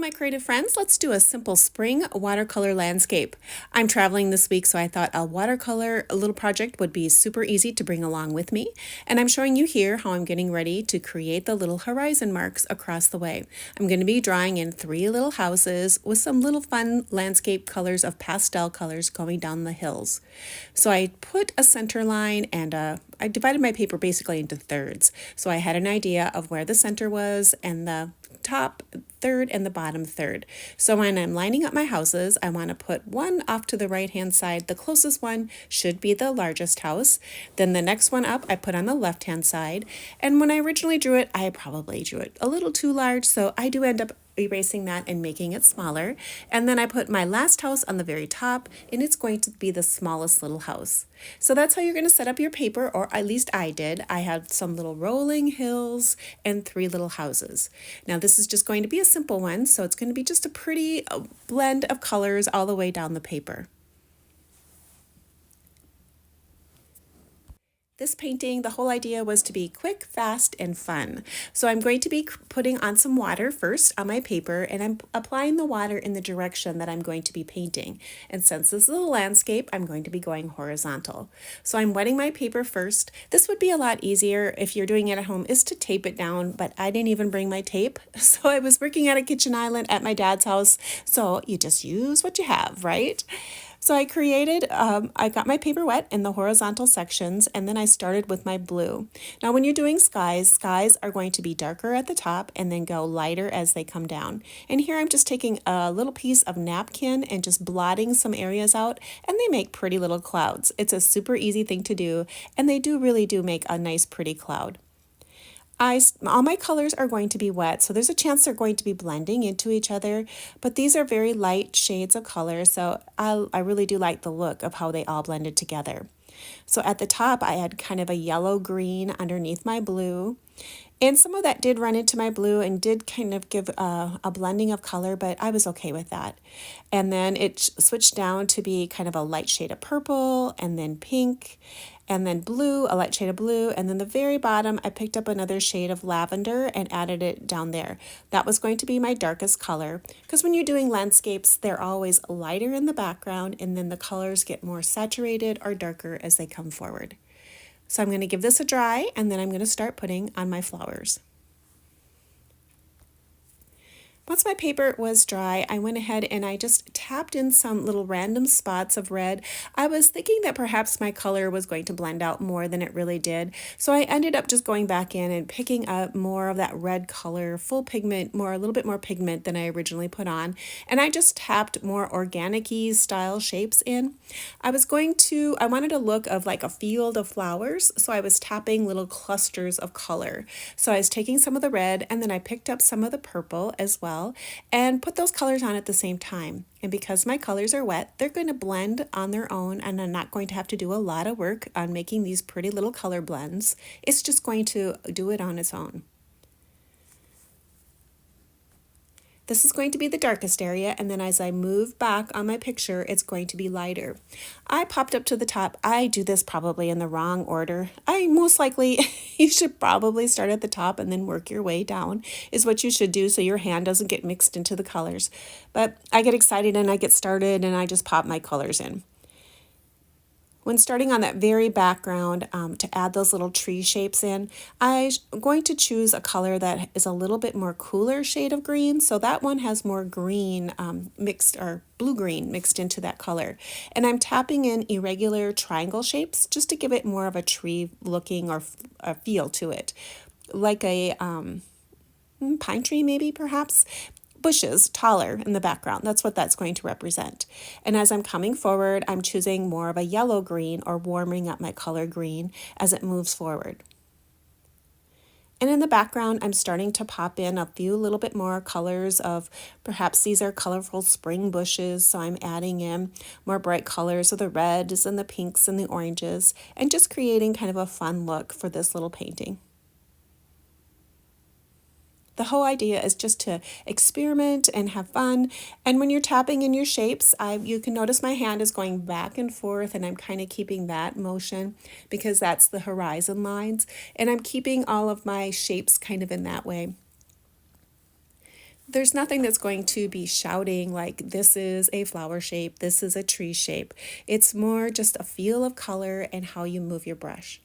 my creative friends. Let's do a simple spring watercolor landscape. I'm traveling this week, so I thought a watercolor little project would be super easy to bring along with me. And I'm showing you here how I'm getting ready to create the little horizon marks across the way. I'm going to be drawing in 3 little houses with some little fun landscape colors of pastel colors going down the hills. So I put a center line and I divided my paper basically into thirds. So I had an idea of where the center was and the top third and the bottom third. So when I'm lining up my houses, I want to put one off to the right hand side. The closest one should be the largest house. Then the next one up I put on the left hand side. And when I originally drew it, I probably drew it a little too large, so I do end up erasing that and making it smaller. And then I put my last house on the very top, and it's going to be the smallest little house. So that's how you're going to set up your paper, or at least I did. I had some little rolling hills and 3 little houses. Now this is just going to be a simple one, so it's going to be just a pretty blend of colors all the way down the paper. This painting, the whole idea was to be quick, fast, and fun. So I'm going to be putting on some water first on my paper, and I'm applying the water in the direction that I'm going to be painting. And since this is a landscape, I'm going to be going horizontal. So I'm wetting my paper first. This would be a lot easier if you're doing it at home, is to tape it down, but I didn't even bring my tape. So I was working at a kitchen island at my dad's house. So you just use what you have, right? So I got my paper wet in the horizontal sections, and then I started with my blue. Now when you're doing skies are going to be darker at the top and then go lighter as they come down. And here I'm just taking a little piece of napkin and just blotting some areas out, and they make pretty little clouds. It's a super easy thing to do, and they really do make a nice pretty cloud. All my colors are going to be wet, so there's a chance they're going to be blending into each other, but these are very light shades of color, so I really do like the look of how they all blended together. So at the top, I had kind of a yellow-green underneath my blue, and some of that did run into my blue and did kind of give a blending of color, but I was okay with that. And then it switched down to be kind of a light shade of purple, and then pink, and then blue, a light shade of blue, and then the very bottom I picked up another shade of lavender and added it down there. That was going to be my darkest color, because when you're doing landscapes, they're always lighter in the background, and then the colors get more saturated or darker as they come forward. So I'm going to give this a dry, and then I'm going to start putting on my flowers. Once my paper was dry, I went ahead and I just tapped in some little random spots of red. I was thinking that perhaps my color was going to blend out more than it really did, so I ended up just going back in and picking up more of that red color, full pigment, a little bit more pigment than I originally put on, and I just tapped more organic-y style shapes in. I wanted a look of like a field of flowers, so I was tapping little clusters of color. So I was taking some of the red, and then I picked up some of the purple as well, and put those colors on at the same time. And because my colors are wet, they're going to blend on their own, and I'm not going to have to do a lot of work on making these pretty little color blends. It's just going to do it on its own. This is going to be the darkest area, and then as I move back on my picture, it's going to be lighter. I popped up to the top. I do this probably in the wrong order. You should probably start at the top and then work your way down, is what you should do, so your hand doesn't get mixed into the colors. But I get excited and I get started and I just pop my colors in. When starting on that very background, to add those little tree shapes in, I'm going to choose a color that is a little bit more cooler shade of green. So that one has more green blue-green mixed into that color. And I'm tapping in irregular triangle shapes just to give it more of a tree looking or a feel to it. Like a pine tree maybe, perhaps. Bushes taller in the background. That's what that's going to represent. And as I'm coming forward, I'm choosing more of a yellow green or warming up my color green as it moves forward. And in the background, I'm starting to pop in a few little bit more colors of, perhaps these are colorful spring bushes, so I'm adding in more bright colors of the reds and the pinks and the oranges, and just creating kind of a fun look for this little painting. The whole idea is just to experiment and have fun. And when you're tapping in your shapes, you can notice my hand is going back and forth, and I'm kind of keeping that motion because that's the horizon lines. And I'm keeping all of my shapes kind of in that way. There's nothing that's going to be shouting like this is a flower shape, this is a tree shape. It's more just a feel of color and how you move your brush.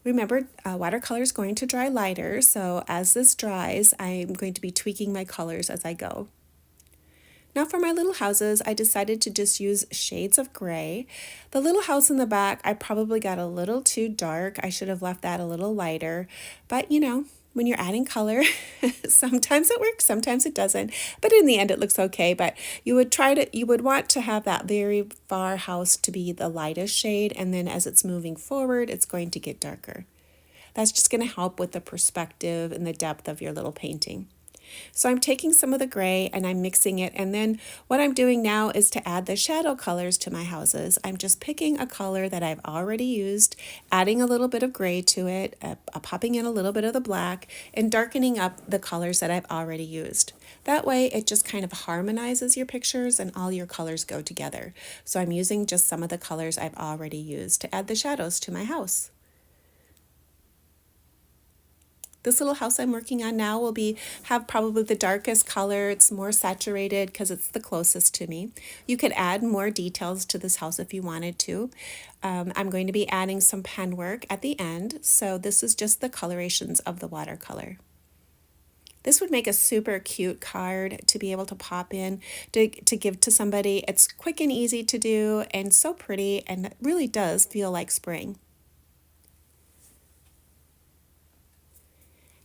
Remember, watercolor is going to dry lighter, so as this dries, I'm going to be tweaking my colors as I go. Now for my little houses, I decided to just use shades of gray. The little house in the back, I probably got a little too dark. I should have left that a little lighter, but you know, when you're adding color, sometimes it works, sometimes it doesn't, but in the end it looks okay. But you would want to have that very far house to be the lightest shade, and then as it's moving forward, it's going to get darker. That's just going to help with the perspective and the depth of your little painting. So I'm taking some of the gray and I'm mixing it, and then what I'm doing now is to add the shadow colors to my houses. I'm just picking a color that I've already used, adding a little bit of gray to it, popping in a little bit of the black, and darkening up the colors that I've already used. That way it just kind of harmonizes your pictures and all your colors go together. So I'm using just some of the colors I've already used to add the shadows to my house. This little house I'm working on now will have probably the darkest color. It's more saturated because it's the closest to me. You could add more details to this house if you wanted to. I'm going to be adding some pen work at the end, so this is just the colorations of the watercolor. This would make a super cute card to be able to pop in to give to somebody. It's quick and easy to do and so pretty, and it really does feel like spring.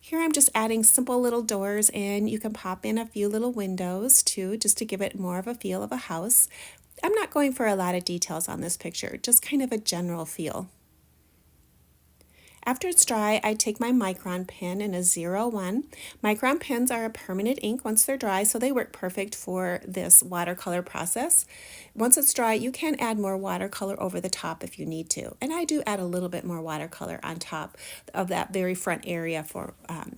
Here I'm just adding simple little doors in. You can pop in a few little windows too, just to give it more of a feel of a house. I'm not going for a lot of details on this picture, just kind of a general feel. After it's dry, I take my micron pen in a 01. Micron pens are a permanent ink once they're dry, so they work perfect for this watercolor process. Once it's dry, you can add more watercolor over the top if you need to. And I do add a little bit more watercolor on top of that very front area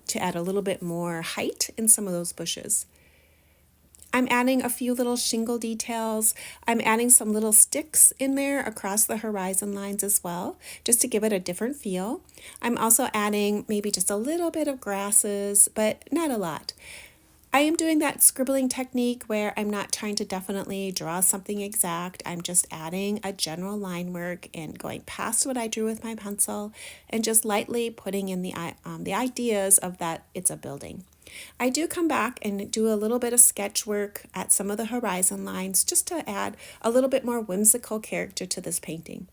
to add a little bit more height in some of those bushes. I'm adding a few little shingle details. I'm adding some little sticks in there across the horizon lines as well, just to give it a different feel. I'm also adding maybe just a little bit of grasses, but not a lot. I am doing that scribbling technique where I'm not trying to definitely draw something exact. I'm just adding a general line work and going past what I drew with my pencil and just lightly putting in the ideas of that it's a building. I do come back and do a little bit of sketch work at some of the horizon lines just to add a little bit more whimsical character to this painting.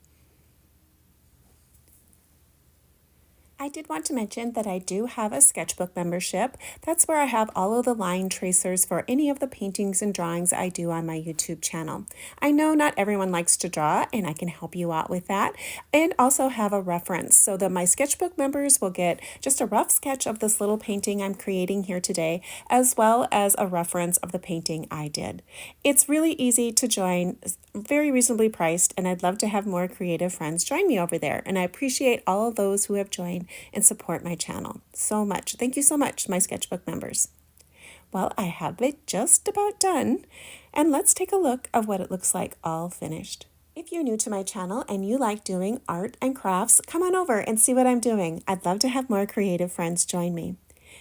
I did want to mention that I do have a sketchbook membership. That's where I have all of the line tracers for any of the paintings and drawings I do on my YouTube channel. I know not everyone likes to draw, and I can help you out with that, and also have a reference so that my sketchbook members will get just a rough sketch of this little painting I'm creating here today, as well as a reference of the painting I did. It's really easy to join, very reasonably priced, and I'd love to have more creative friends join me over there, and I appreciate all of those who have joined and support my channel so much. Thank you so much, my sketchbook members. Well, I have it just about done, and let's take a look at what it looks like all finished. If you're new to my channel and you like doing art and crafts, come on over and see what I'm doing. I'd love to have more creative friends join me.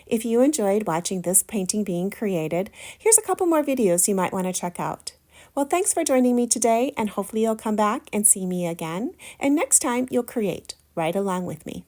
If you enjoyed watching this painting being created, here's a couple more videos you might want to check out. Well, thanks for joining me today, and hopefully you'll come back and see me again, and next time you'll create right along with me.